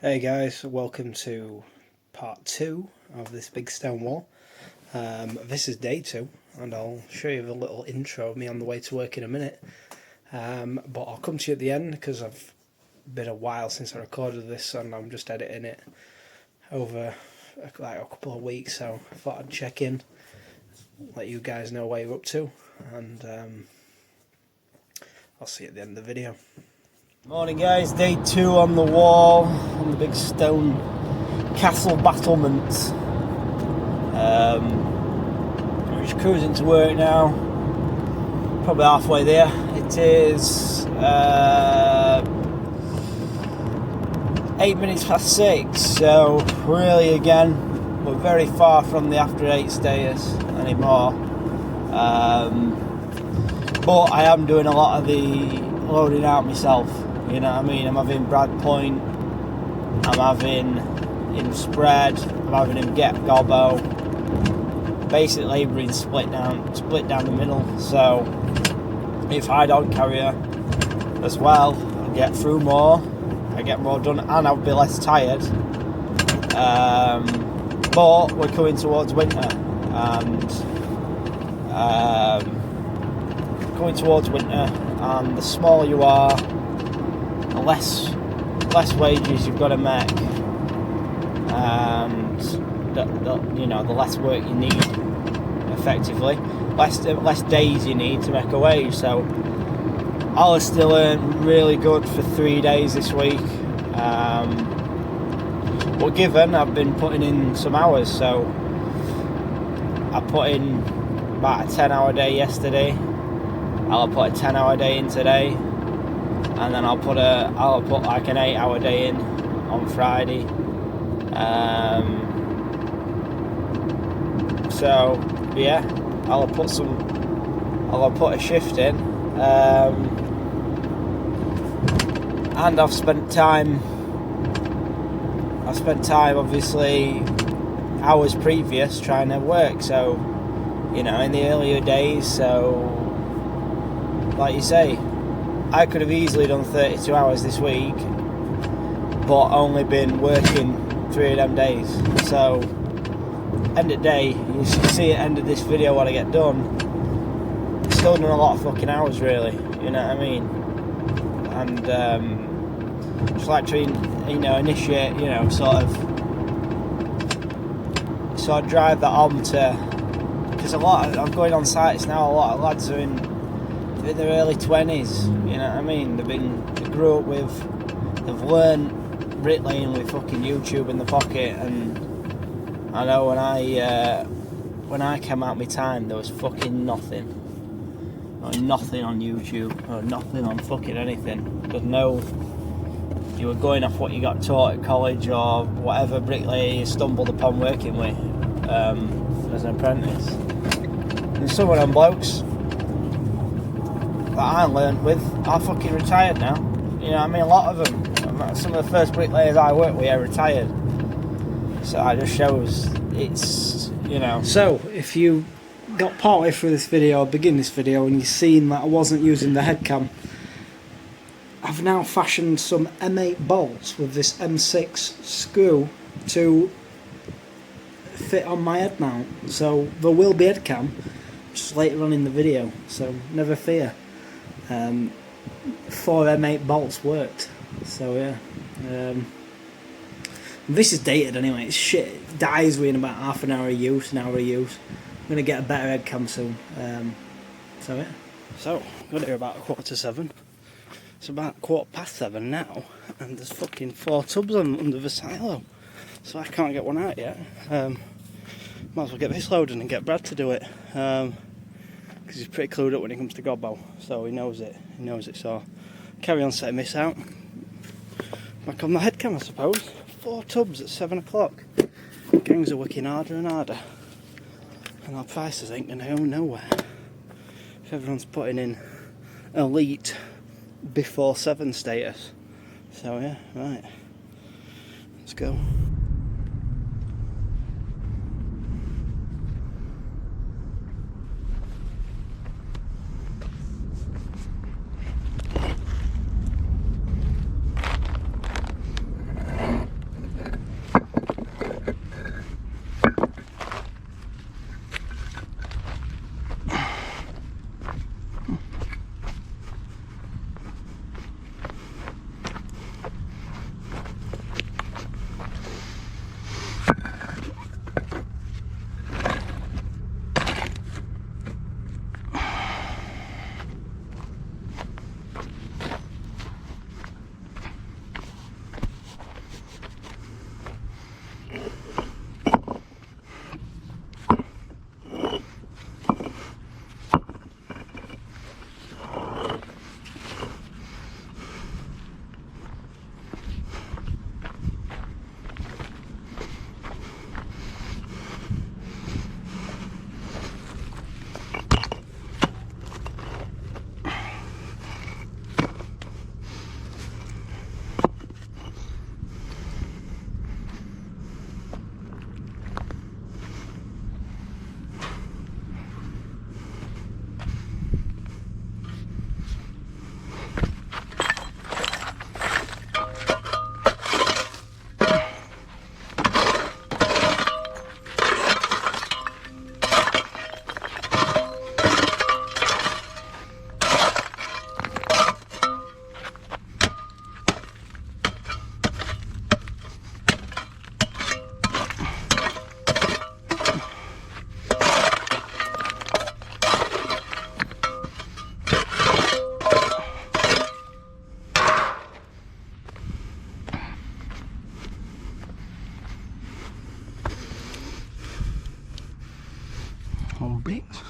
Hey guys, welcome to part 2 of this big stone wall. This is day 2 and I'll show you a little intro of me on the way to work in a minute. But I'll come to you at the end because I've been a while since I recorded this and I'm just editing it over like a couple of weeks, so I thought I'd check in, let you guys know what you're up to, and I'll see you at the end of the video. Morning guys, day 2 on the wall, on the big stone castle battlements. We're just cruising to work now, probably halfway there. It is 8 minutes past 6, so really again, we're very far from the after 8 status anymore. But I am doing a lot of the loading out myself. You know what I mean? I'm having Brad point, I'm having him spread, I'm having him get gobbo. Basic labouring split down the middle. So if I don't carrier as well, I get through more, I get more done, and I'll be less tired. But we're coming towards winter, and and the smaller you are, the less wages you've got to make, and the less work you need, effectively, less days you need to make a wage. So I'll still earn really good for 3 days this week, but given I've been putting in some hours, so I put in about a 10-hour day yesterday, I'll put a 10-hour day in today, and then I'll put like an 8-hour day in on Friday. So yeah, I'll put a shift in, and I've spent time obviously hours previous trying to work. So in the earlier days, so like you say, I could have easily done 32 hours this week, but only been working 3 of them days. So, end of the day, you see at the end of this video what I get done. Still done a lot of fucking hours, really. You know what I mean? And just like to, initiate, sort of drive that on to, because I'm going on sites now. A lot of lads are in their early 20s, you know what I mean? They grew up they've learned bricklaying with fucking YouTube in the pocket. And I know when I came out my time, there was fucking nothing on YouTube, or nothing on fucking anything. There's you were going off what you got taught at college, or whatever bricklayer you stumbled upon working with as an apprentice. And some of them blokes that I learned with are fucking retired now. You know what I mean? A lot of them. Some of the first bricklayers I worked with are retired. So that just shows it's, So, if you got partway through this video, or begin this video, and you've seen that I wasn't using the head cam, I've now fashioned some M8 bolts with this M6 screw to fit on my head mount. So there will be head cam just later on in the video, so never fear. 4 M8 bolts worked, so yeah. This is dated anyway, it's shit, it dies within about half an hour of use, I'm going to get a better head cam soon, so yeah. So, got here about 6:45, it's about 7:15 now, and there's fucking 4 tubs under the silo, so I can't get one out yet. Might as well get this loaded and get Brad to do it, because he's pretty clued up when it comes to gobbo, so he knows it, so carry on setting this out. Back on the head cam, I suppose. 4 tubs at 7 o'clock. Gangs are working harder and harder, and our prices ain't going to go nowhere if everyone's putting in elite before 7 status. So yeah, right, let's go. bits.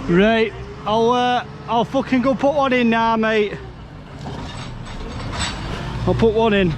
Right, I'll fucking go put one in now, mate. I'll put one in.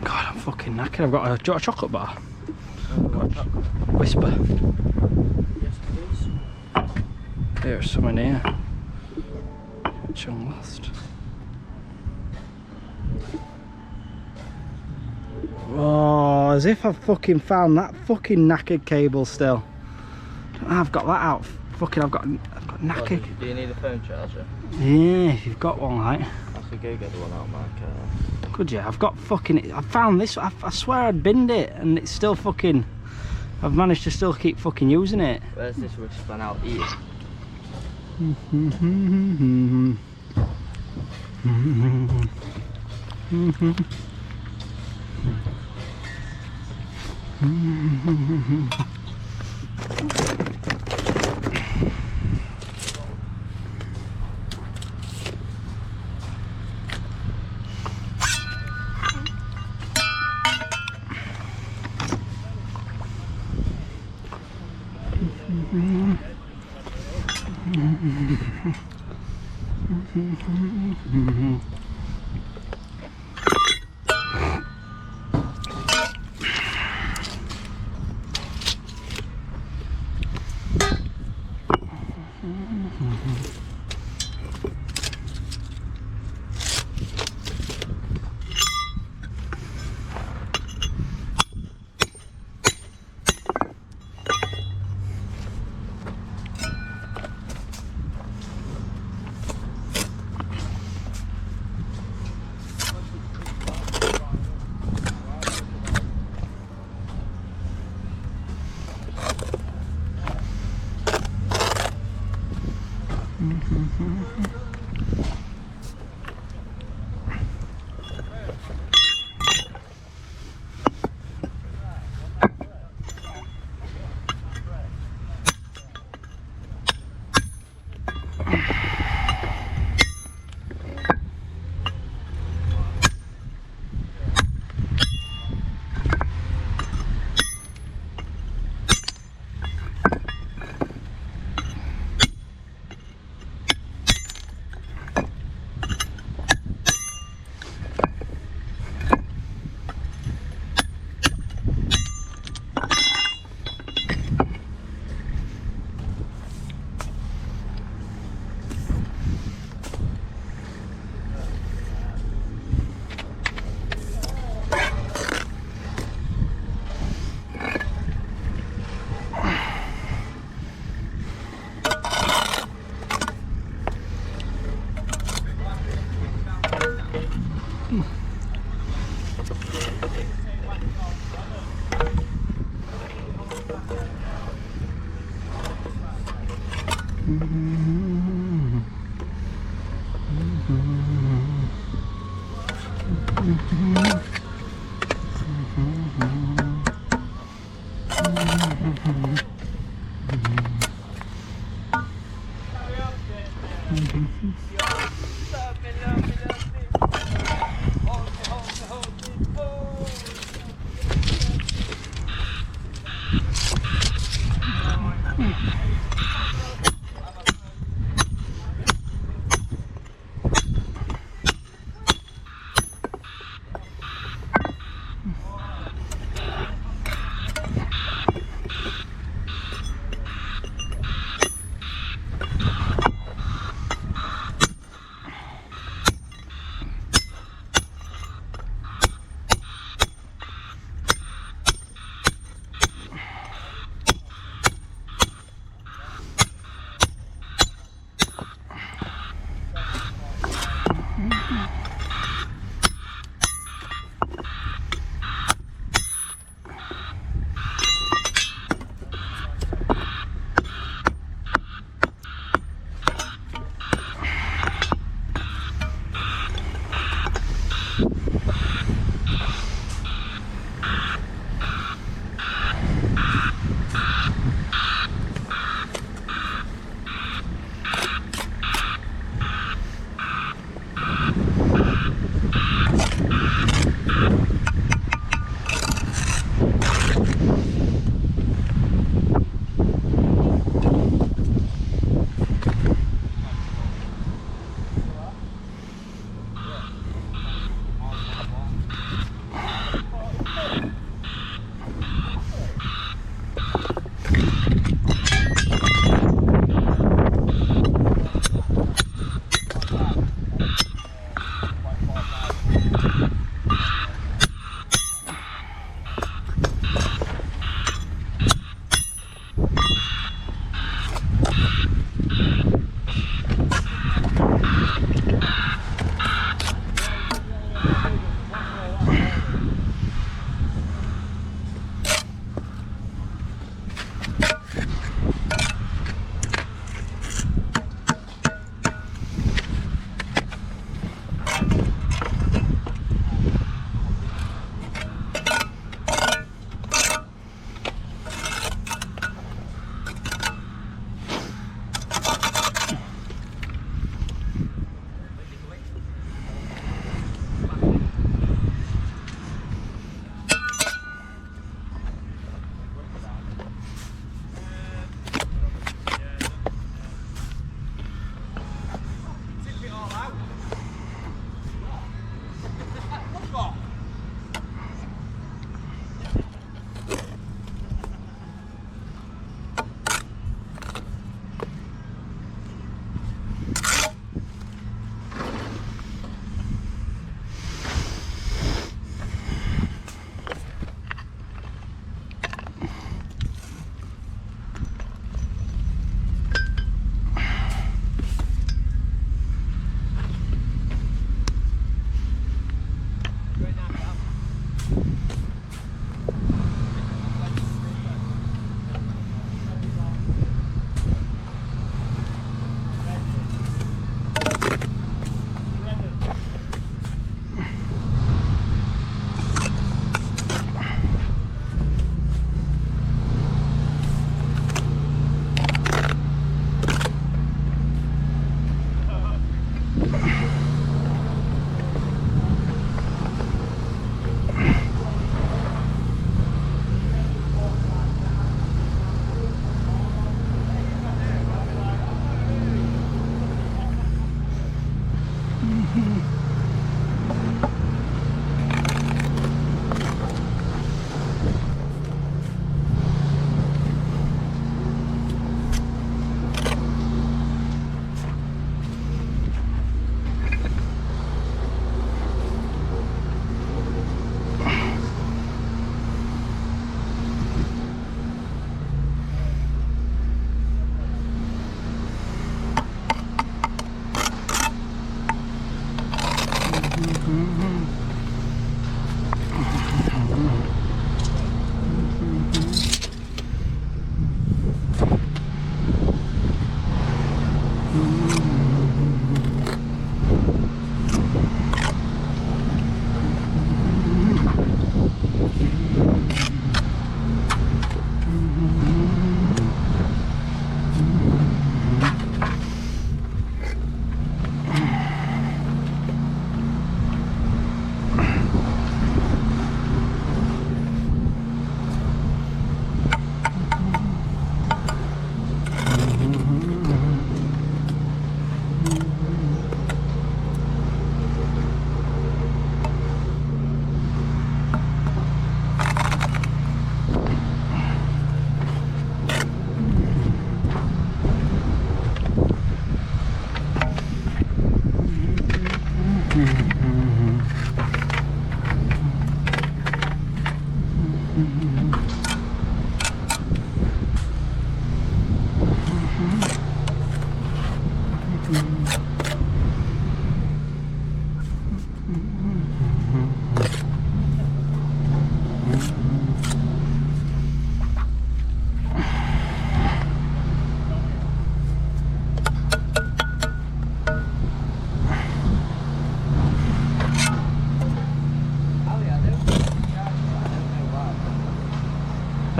God, I'm fucking knackered. I've got a chocolate bar. Whisper. Yes, please. There's some in here. Which I'm lost. Oh, as if I've fucking found that fucking knackered cable still. I've got that out. Fucking, I've got knackered. Do you need a phone charger? Yeah, if you've got one, like. I could go get the one out of my car. Could you? I've got fucking. I found this. I swear I'd binned it, and it's still fucking. I've managed to still keep fucking using it. Where's this wristband out here?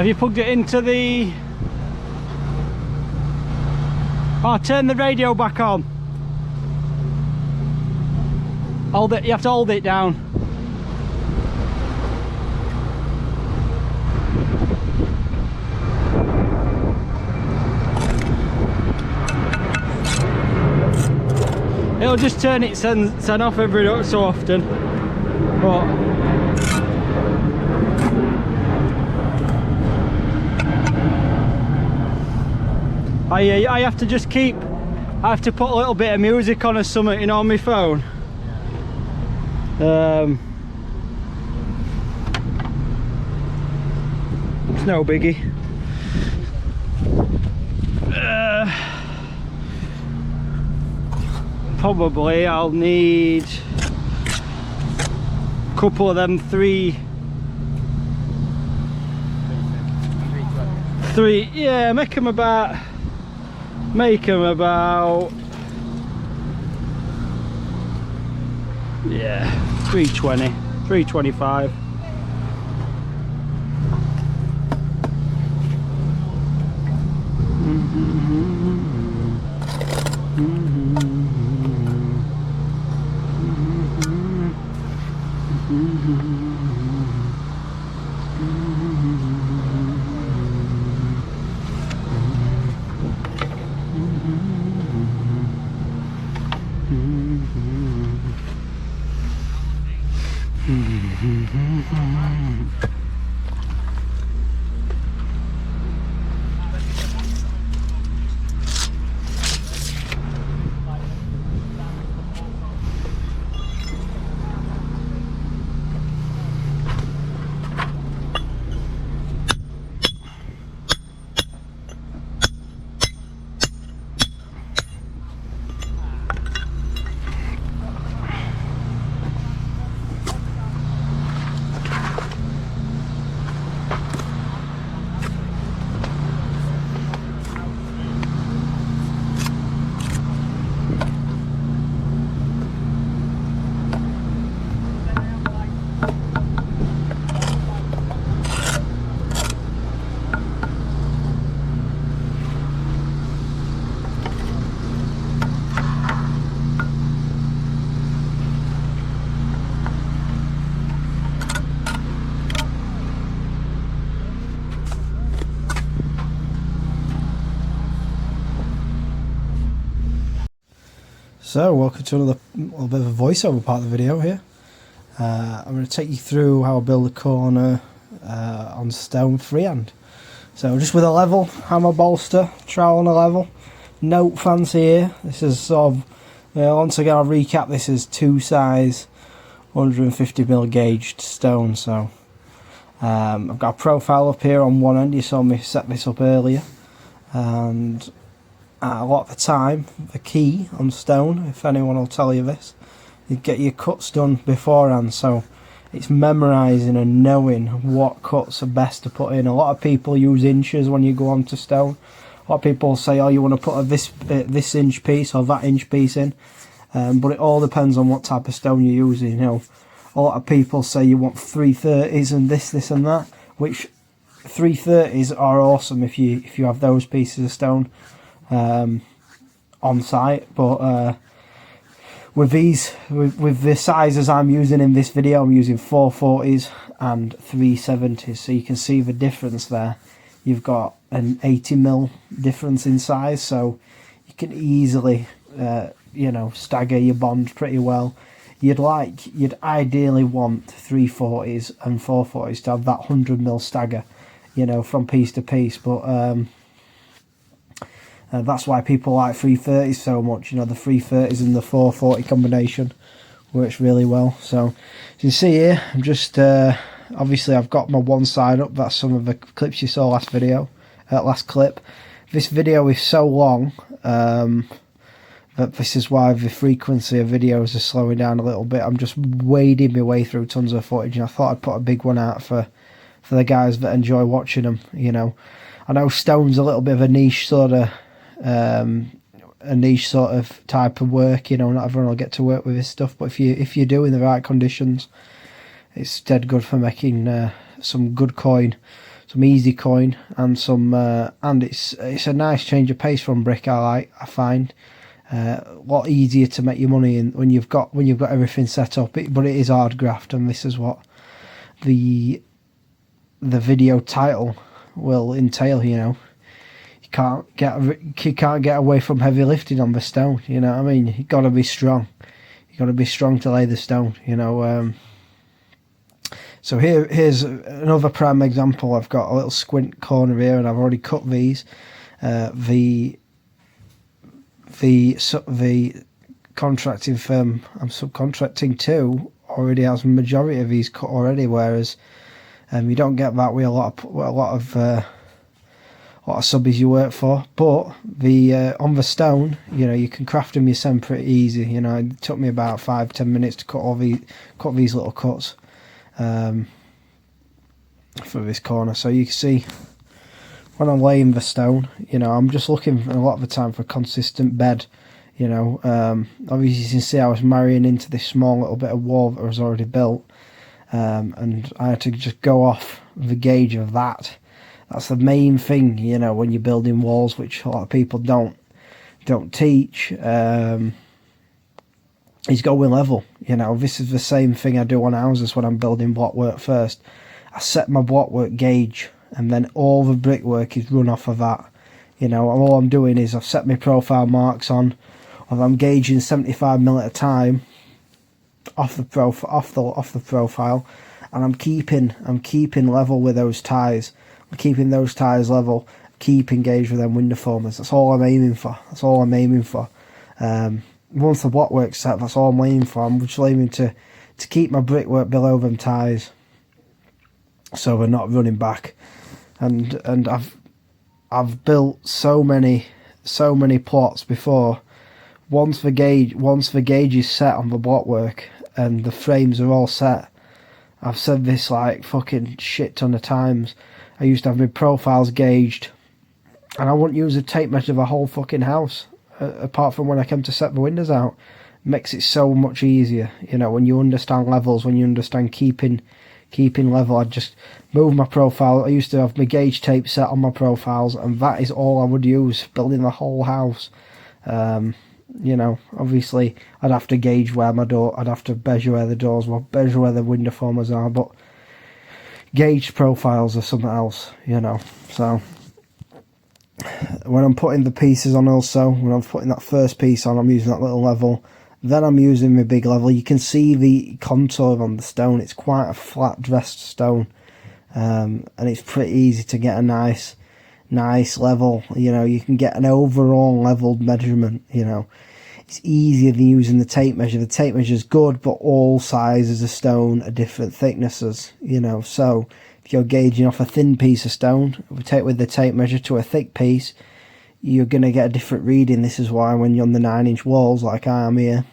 Have you plugged it into the... Oh, turn the radio back on. Hold it, you have to hold it down. It'll just turn it send off every so often. But I have to just keep, I have to put a little bit of music on or something, you know, on my phone. It's no biggie. Probably I'll need a couple of them three, yeah, make them about yeah, 320, 325. So, welcome to another little bit of a voiceover part of the video here. I'm going to take you through how I build a corner on stone freehand. So, just with a level, hammer bolster, trowel on a level, note fancy here. This is sort of, once again I'll recap, this is 2 size 150mm gauged stone. So, I've got a profile up here on one end, you saw me set this up earlier. And a lot of the time, the key on stone, if anyone will tell you this, you get your cuts done beforehand, so it's memorising and knowing what cuts are best to put in. A lot of people use inches when you go onto stone. A lot of people say, oh, you want to put this inch piece or that inch piece in, but it all depends on what type of stone you're using. You know, a lot of people say you want 330s and this and that, which 330s are awesome if you have those pieces of stone on site, but with the sizes I'm using in this video, I'm using 440s and 370s, so you can see the difference there. You've got an 80mm difference in size, so you can easily you know, stagger your bond pretty well. You'd ideally want 340s and 440s to have that 100mm stagger, you know, from piece to piece, but that's why people like 330s so much. You know, the 330s and the 440 combination works really well. So as you can see here, I'm just obviously I've got my one side up. That's some of the clips you saw last clip. This video is so long that this is why the frequency of videos are slowing down a little bit. I'm just wading my way through tons of footage, and I thought I'd put a big one out for the guys that enjoy watching them. You know, I know stone's a little bit of a niche sort of type of work. You know, not everyone will get to work with this stuff, but if you do in the right conditions, it's dead good for making some good coin. easy coin, and some and it's a nice change of pace from brick. I find a lot easier to make your money in when you've got everything set up. But it is hard graft, and this is what the video title will entail. You know, you can't get away from heavy lifting on the stone. You know what I mean? You got to be strong. You got to be strong to lay the stone. You know. So here's another prime example. I've got a little squint corner here, and I've already cut these. The contracting firm I'm subcontracting to already has a majority of these cut already, whereas you don't get that with a lot of subbies you work for. But on the stone, you know, you can craft them yourself pretty easy. You know, it took me about 5-10 minutes to cut these little cuts for this corner. So you can see when I'm laying the stone, you know, I'm just looking a lot of the time for a consistent bed. You know, obviously you can see I was marrying into this small little bit of wall that was already built, and I had to just go off the gauge of that. That's the main thing, you know, when you're building walls, which a lot of people don't teach. Is going level. You know, this is the same thing I do on houses when I'm building blockwork first. I set my blockwork gauge, and then all the brickwork is run off of that. You know, all I'm doing is I've set my profile marks on, and I'm gauging 75mm at a time off the profile, and I'm keeping level with those ties. I'm keeping those ties level, keep engaged with them window formers. That's all I'm aiming for. Once the blockwork's set, that's all I'm aiming for. I'm just aiming to keep my brickwork below them ties, so we're not running back. And I've built so many plots before. Once the gauge is set on the blockwork and the frames are all set, I've said this like fucking shit ton of times. I used to have my profiles gauged, and I wouldn't use a tape measure the whole fucking house. Apart from when I came to set the windows out, makes it so much easier. You know, when you understand levels, when you understand keeping level, I'd just move my profile. I used to have my gauge tape set on my profiles, and that is all I would use building the whole house. You know, obviously I'd have to gauge where my door, I'd have to measure where the doors were, measure where the window formers are, but gauged profiles are something else, you know. So when I'm putting the pieces on, also when I'm putting that first piece on, I'm using that little level, then I'm using my big level. You can see the contour on the stone. It's quite a flat dressed stone, and it's pretty easy to get a nice level. You know, you can get an overall leveled measurement. You know, it's easier than using the tape measure. The tape measure is good, but all sizes of stone are different thicknesses. You know, so if you're gauging off a thin piece of stone, with the tape measure to a thick piece, you're going to get a different reading. This is why when you're on the 9-inch walls, like I am here,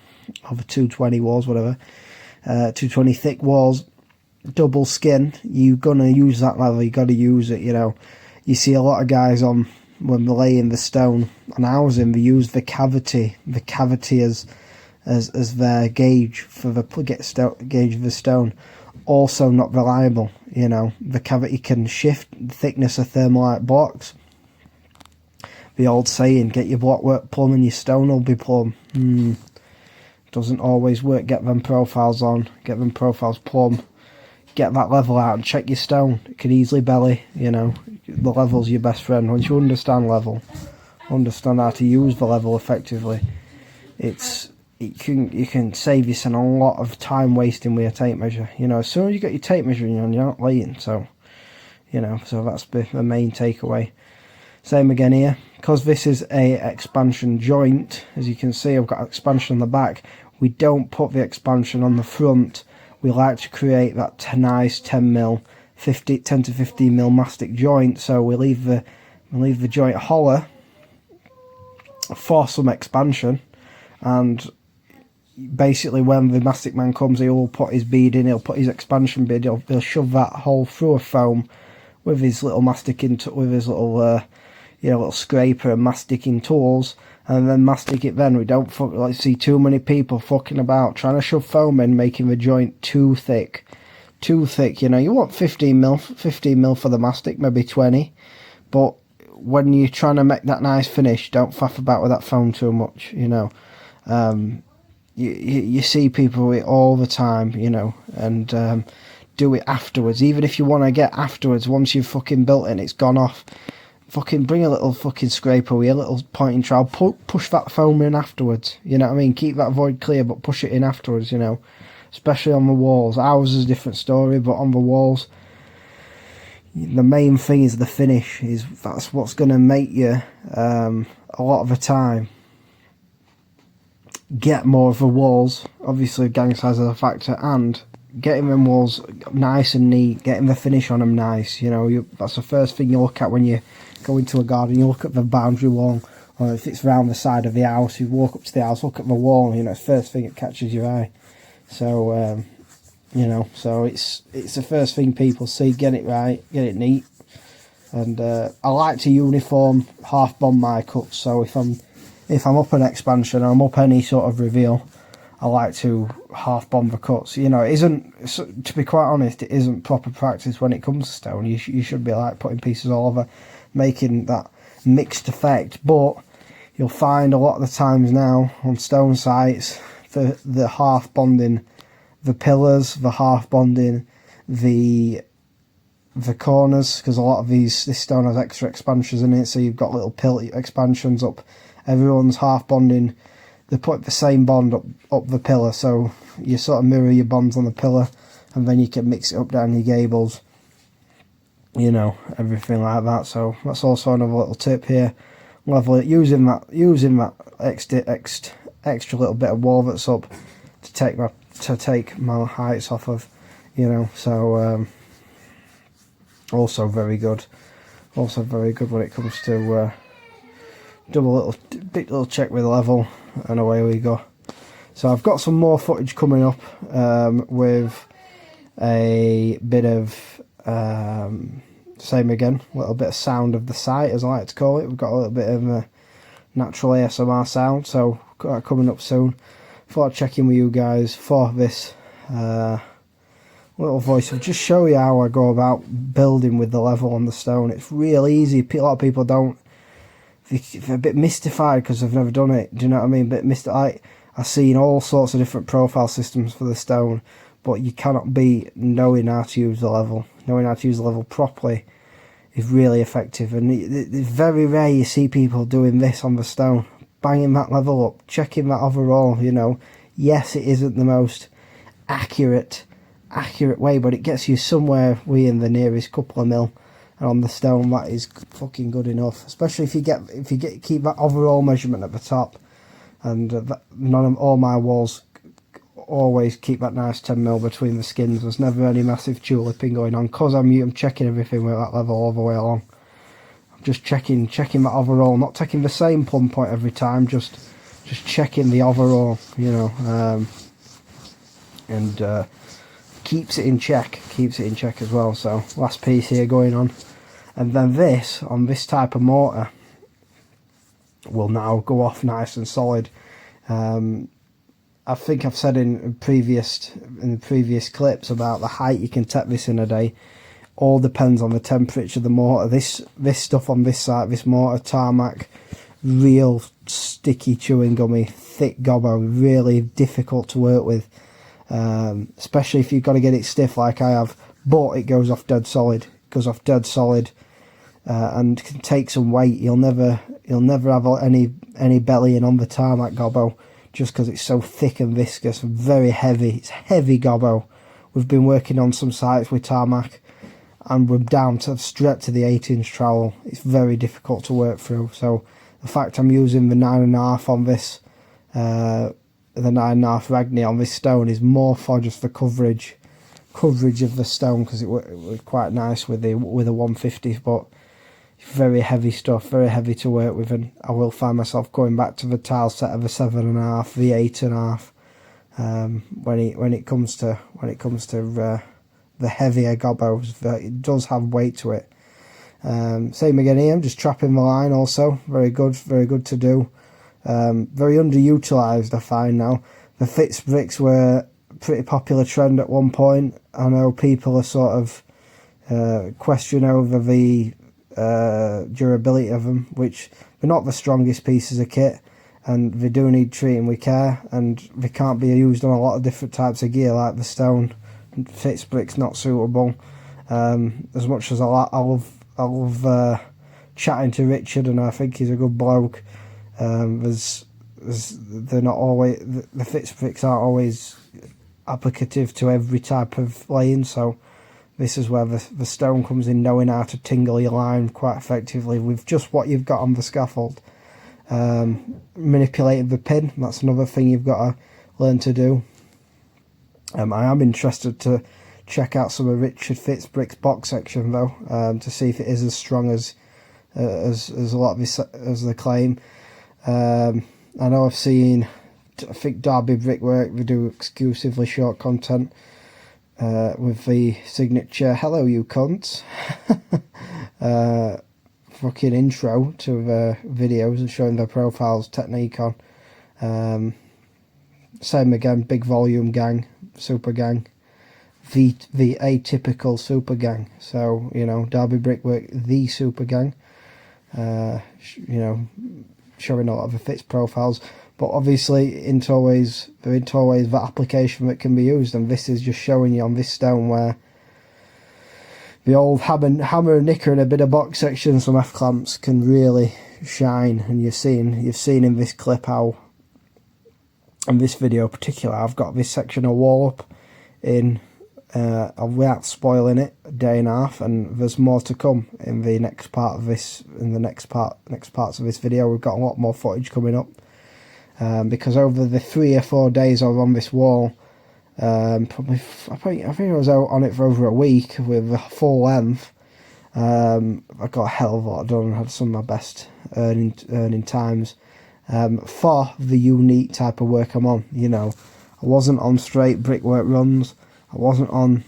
over 220 walls, whatever, 220 thick walls, double skin, you're going to use that level. You got to use it. You know, you see a lot of guys on, when they're laying the stone on housing, they use the cavity as their gauge for the gauge of the stone. Also not reliable. You know, the cavity can shift the thickness of thermalite blocks. The old saying, get your blockwork plumb and your stone will be plumb. Doesn't always work. Get them profiles on, get them profiles plumb, get that level out and check your stone. It can easily belly. You know, the level's your best friend. Once you understand level, understand how to use the level effectively, you can save yourself a lot of time wasting with a tape measure. You know, as soon as you get your tape measuring on, you're not laying. So, you know, so that's the main takeaway. Same again here, because this is a expansion joint. As you can see, I've got expansion on the back. We don't put the expansion on the front. We like to create that nice 10 to 15mm mastic joint. So we leave the joint hollow for some expansion, and basically when the mastic man comes, he'll put his bead in, he'll put his expansion bead, he'll shove that hole through a foam with his little masticing, with his little little scraper and masticing tools, and then mastic it. Then we don't see too many people fucking about trying to shove foam in, making the joint too thick. too thick. You know, you want 15mm for the mastic, maybe 20. But when you're trying to make that nice finish, don't faff about with that foam too much. You know, you see people do it all the time. You know, and do it afterwards. Even if you want to get afterwards, once you've fucking built it and it's gone off, fucking bring a little fucking scraper with a little pointing trowel, push that foam in afterwards. You know what I mean? Keep that void clear, but push it in afterwards. You know, especially on the walls. Ours is a different story, but on the walls, the main thing is the finish. That's what's going to make you a lot of the time get more of the walls. Obviously, gang size is a factor, and getting them walls nice and neat, getting the finish on them nice. You know, that's the first thing you look at when you go into a garden. You look at the boundary wall, or if it's around the side of the house, you walk up to the house, look at the wall. You know, it's the first thing that catches your eye. So you know, so it's the first thing people see. Get it right, get it neat. And I like to uniform half bond my cuts. So if I'm up an expansion or I'm up any sort of reveal, I like to half bond the cuts. You know, it isn't, to be quite honest, it isn't proper practice when it comes to stone. You should be like putting pieces all over, making that mixed effect. But you'll find a lot of the times now on stone sites, the half bonding the pillars, the half bonding the corners, because a lot of this stone has extra expansions in it, so you've got little pill expansions up. Everyone's half bonding. They put the same bond up the pillar, so you sort of mirror your bonds on the pillar, and then you can mix it up down your gables. You know, everything like that. So that's also another little tip here. Level it using that extra little bit of wall that's up to take my heights off of. You know, so also very good. Also very good when it comes to big little check with level, and away we go. So I've got some more footage coming up with a bit of same again, a little bit of sound of the site, as I like to call it. We've got a little bit of a natural ASMR sound, so got that coming up soon. Thought I'd check in with you guys for this little voice of just show you how I go about building with the level on the stone. It's real easy. A lot of people don't. They're a bit mystified because they've never done it. Do you know what I mean? I've seen all sorts of different profile systems for the stone, but you cannot beat knowing how to use the level. Knowing how to use the level properly is really effective, and it's very rare you see people doing this on the stone, banging that level up, checking that overall. You know, yes, it isn't the most accurate way, but it gets you somewhere within the nearest couple of mil. And on the stone, that is fucking good enough. Especially if you keep that overall measurement at the top. And all my walls always keep that nice 10mm between the skins. There's never any massive tulipping going on, because I'm checking everything with that level all the way along. I'm just checking that overall, not taking the same plumb point every time, just checking the overall, you know, and keeps it in check as well. So last piece here going on. And then this, on this type of mortar, will now go off nice and solid. I think I've said in the previous clips about the height you can take this in a day. All depends on the temperature of the mortar. This stuff on this side, this mortar, tarmac, real sticky chewing gummy, thick gobbo, really difficult to work with. Especially if you've got to get it stiff like I have, but it goes off dead solid. And can take some weight. You'll never have any bellying on the tarmac gobbo, just because it's so thick and viscous and very heavy. It's heavy gobbo. We've been working on some sites with tarmac, and we're down to straight to the 8-inch trowel. It's very difficult to work through. So the fact I'm using the 9.5 on this, the 9.5 Ragni on this stone, is more for just the coverage of the stone, because it was quite nice with a 150, but very heavy stuff, very heavy to work with, and I will find myself going back to the tile set of a 7.5, the 8.5, when it comes to the heavier gobbos. It does have weight to it. Same again here. I'm just trapping the line also. Very good to do. Very underutilised, I find now. The fixed bricks were pretty popular trend at one point. I know people are sort of questioning over the durability of them, which they're not the strongest pieces of kit, and they do need treating with care, and they can't be used on a lot of different types of gear, like the stone fits bricks not suitable. As much as I love chatting to Richard, and I think he's a good bloke, they're not always, the fits bricks aren't always applicative to every type of laying, so this is where the stone comes in, knowing how to tingle your line quite effectively with just what you've got on the scaffold. Manipulating the pin, that's another thing you've got to learn to do. I am interested to check out some of Richard Fitzbrick's box section though, to see if it is as strong as a lot of his, as they claim. I know I've seen, I think Derby Brickwork, they do exclusively short content with the signature "Hello you cunts" fucking intro to the videos and showing their profiles technique on. Same again, big volume gang, super gang, the atypical super gang. So, you know, Derby Brickwork, the super gang, you know, showing a lot of the fits profiles, but obviously there ain't always that application that can be used, and this is just showing you on this stone where the old hammer and nicker and a bit of box section, some F clamps can really shine. And you've seen in this clip how, in this video particular, I've got this section of wall up in without spoiling it, a day and a half, and there's more to come in the next part of this, in the next parts of this video. We've got a lot more footage coming up, because over the 3 or 4 days I was on this wall, probably I think I was out on it for over a week with a full length. I got a hell of a lot done, had some of my best earning times for the unique type of work I'm on. You know, I wasn't on straight brickwork runs. I wasn't I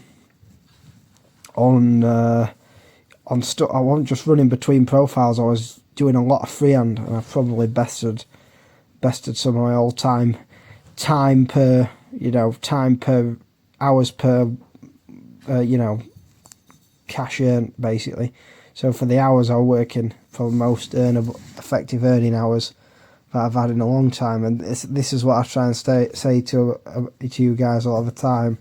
wasn't just running between profiles. I was doing a lot of freehand, and I've probably bested some of my all-time time per hours per you know, cash earned, basically. So for the hours I was working, for the most effective earning hours that I've had in a long time, and this is what I try and say to you guys all the time,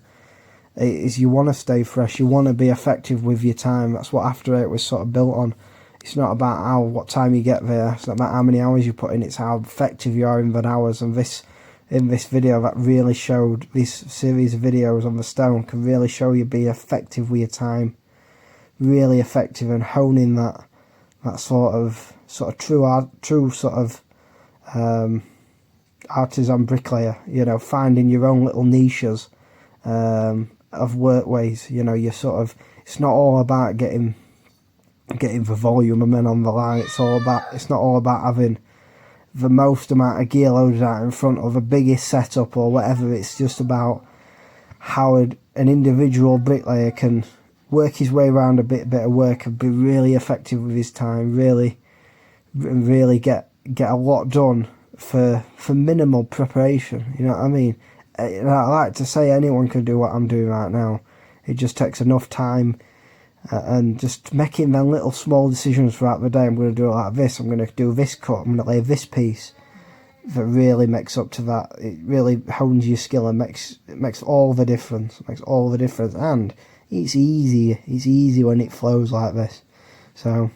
is you want to stay fresh, you want to be effective with your time. That's what After Eight was sort of built on. It's not about what time you get there, it's not about how many hours you put in, it's how effective you are in that hours. And in this video, that really showed, this series of videos on the stone can really show you be effective with your time, really effective, and honing that sort of true sort of artisan bricklayer. You know, finding your own little niches of workways. You know, you sort of, it's not all about getting the volume of men on the line. It's not all about having the most amount of gear loaded out in front of the biggest setup or whatever. It's just about how an individual bricklayer can work his way around a bit of work and be really effective with his time, really get a lot done for minimal preparation. You know what I mean? I like to say anyone can do what I'm doing right now. It just takes enough time and just making them little small decisions throughout the day. I'm going to do it like this, I'm going to do this cut, I'm going to lay this piece, that really makes up to that. It really hones your skill and makes all the difference. And it's easy when it flows like this. So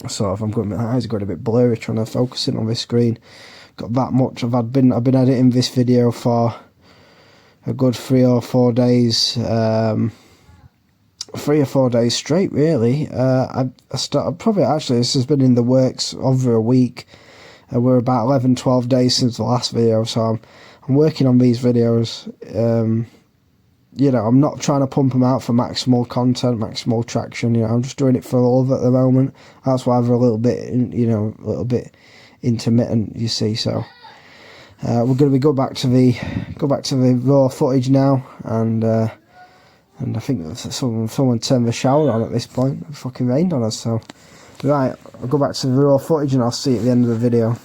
sort of, my eyes are going a bit blurry trying to focus in on this screen. Got that much. I've been editing this video for a good 3 or 4 days. 3 or 4 days straight, really. I started, probably, actually, this has been in the works over a week. We're about 11-12 days since the last video, so I'm working on these videos. You know, I'm not trying to pump them out for maximal content, maximal traction. You know, I'm just doing it for love at the moment. That's why I'm a little bit intermittent, you see. So we're going to go back to the raw footage now, and I think that someone turned the shower on at this point. It fucking rained on us, so right, I'll go back to the raw footage and I'll see you at the end of the video.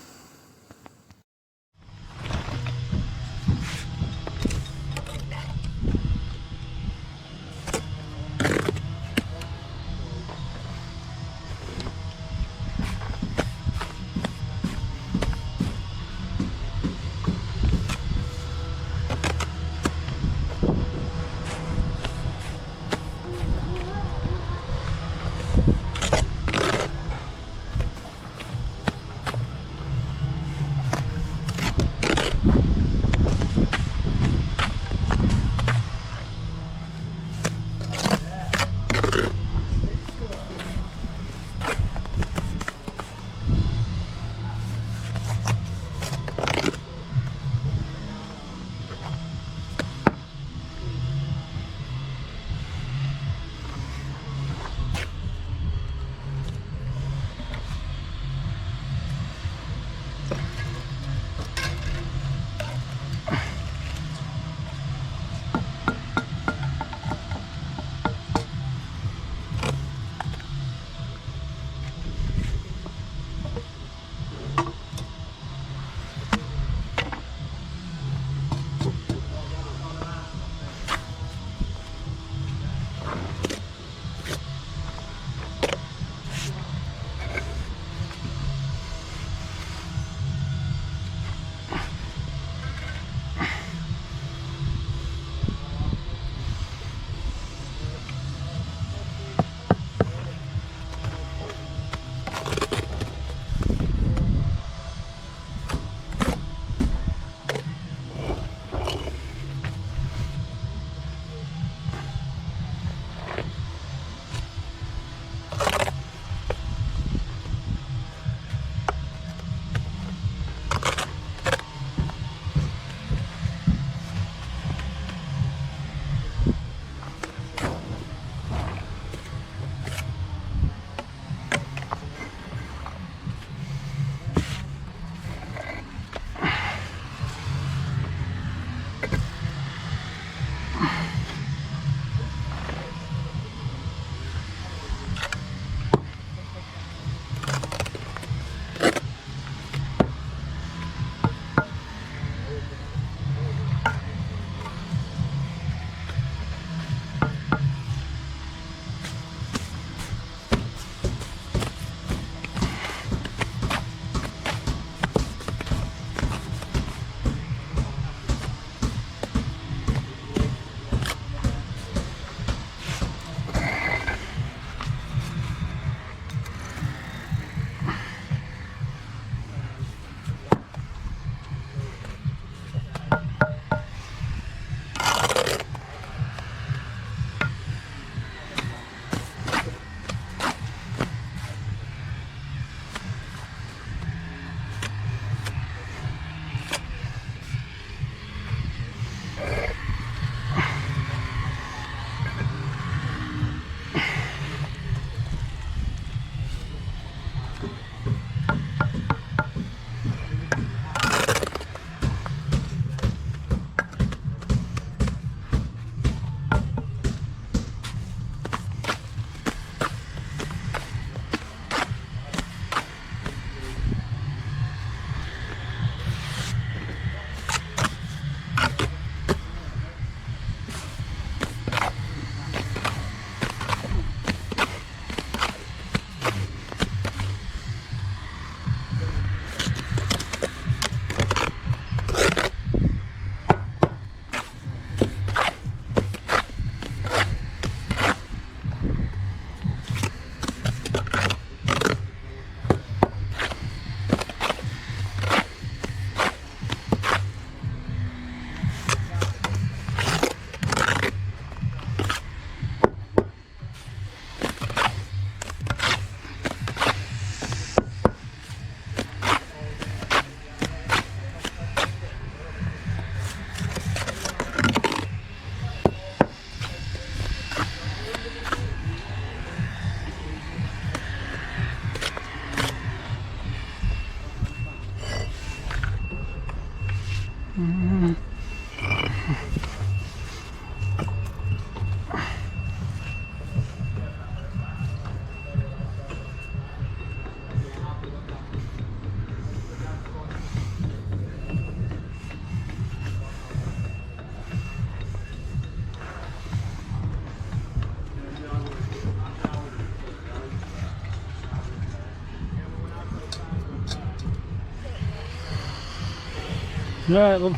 Right, love.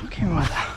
Fucking weather.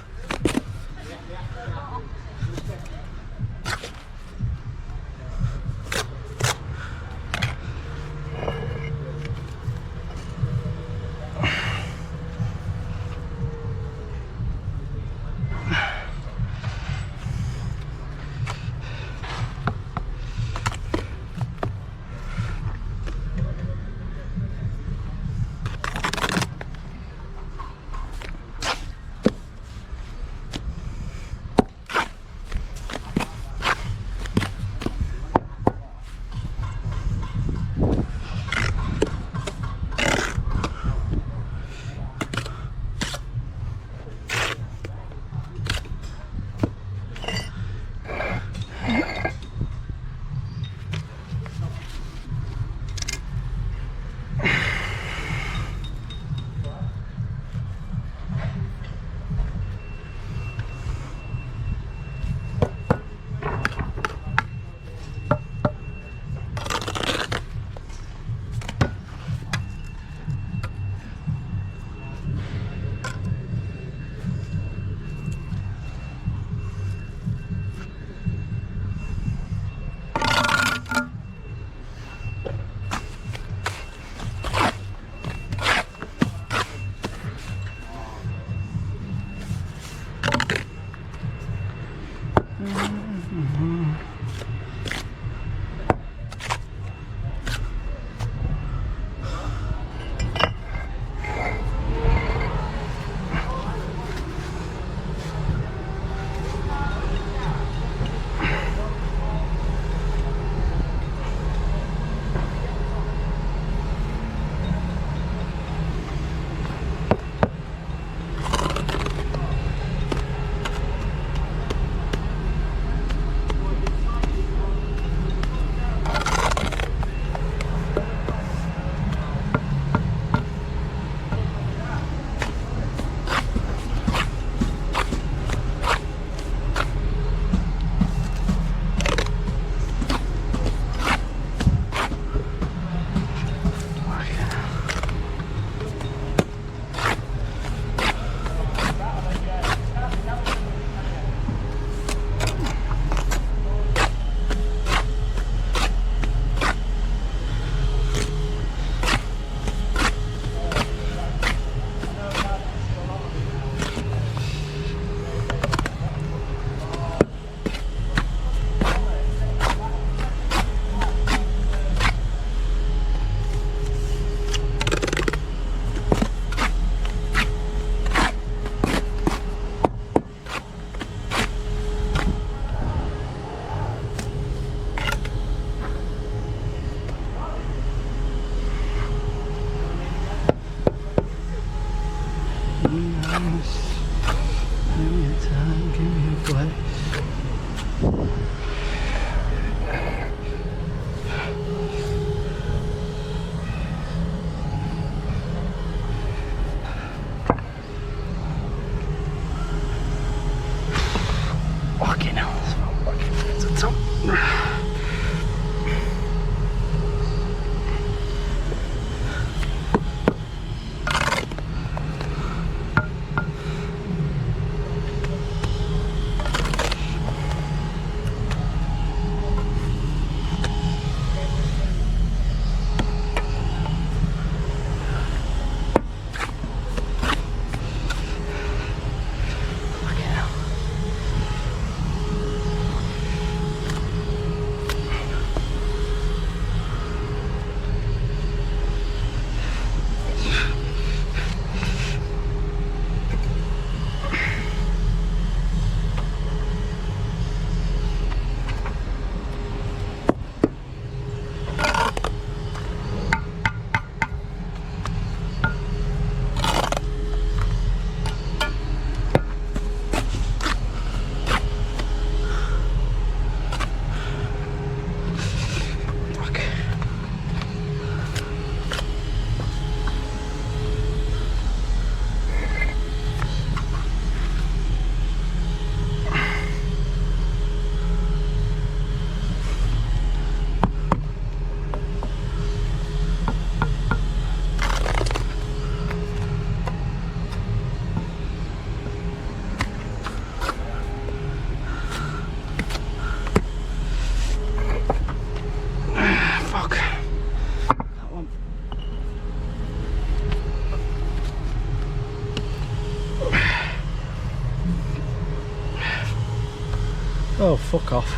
fuck off.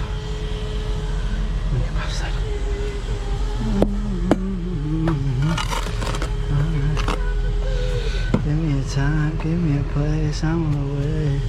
Give me a time, give me a place, I'm on the way.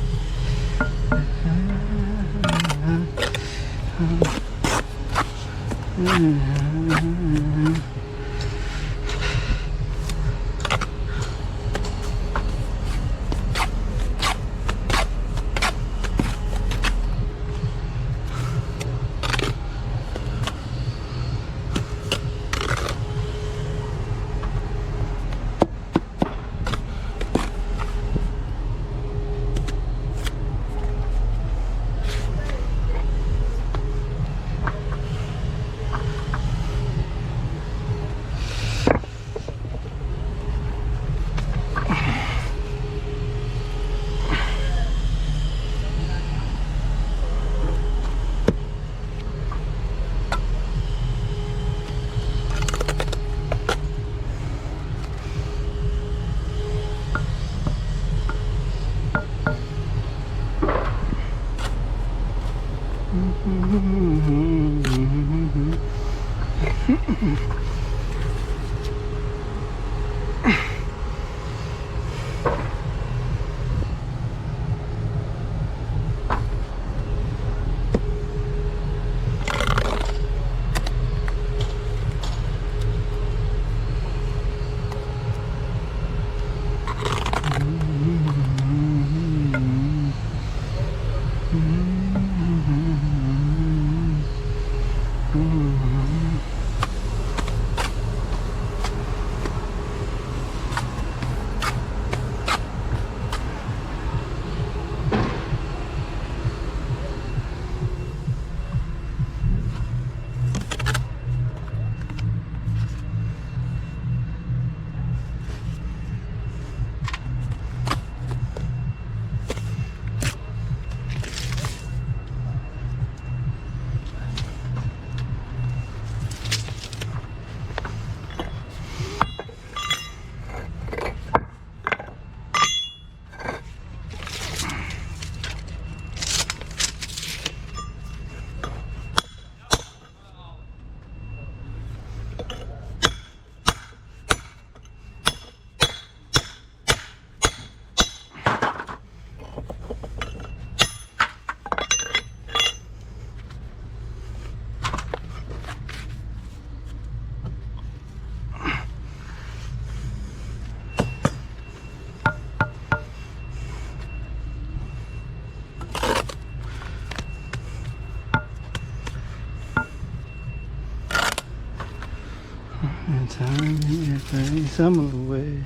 Time in your face, I'm away.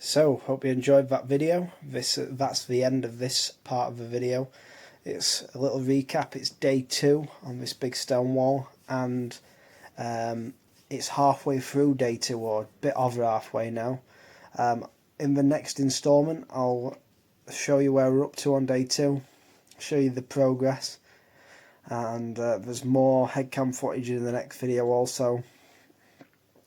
So, hope you enjoyed that video. That's the end of this part of the video. It's a little recap. It's day 2 on this big stone wall, and it's halfway through day 2, or a bit over halfway now. In the next instalment, I'll show you where we're up to on day 2, show you the progress, and there's more headcam footage in the next video also,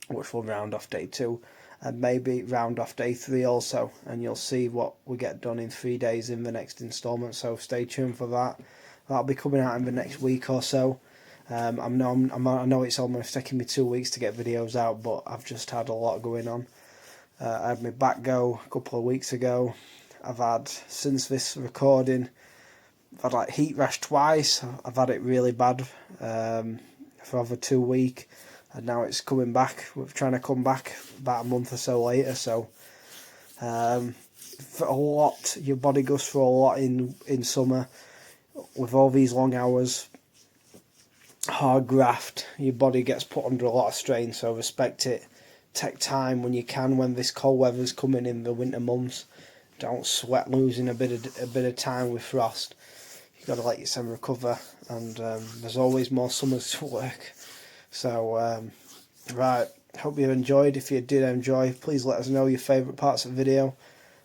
which will round off day 2. and maybe round off day 3 also, and you'll see what we get done in 3 days in the next instalment. So stay tuned for that. That'll be coming out in the next week or so. I know it's almost taking me 2 weeks to get videos out, but I've just had a lot going on. I had my back go a couple of weeks ago. I've had, since this recording, I've had like heat rash twice. I've had it really bad for over 2 weeks, and now it's coming back. We're trying to come back about a month or so later. So for a lot, your body goes through a lot in summer with all these long hours, hard graft. Your body gets put under a lot of strain. So respect it. Take time when you can, when this cold weather's coming in the winter months. Don't sweat losing a bit of time with frost. You've got to let yourself recover, and there's always more summers to work. So right, hope you enjoyed. If you did enjoy, please let us know your favourite parts of the video,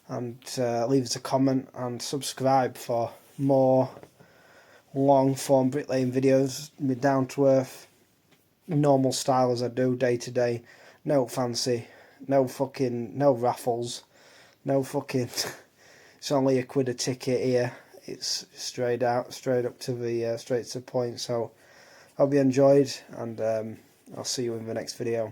and leave us a comment and subscribe for more long form bricklaying videos, down to earth, normal style as I do day to day. No fancy, no raffles, no fucking. It's only £1 a ticket here. It's straight up to the point. So hope you enjoyed, and I'll see you in the next video.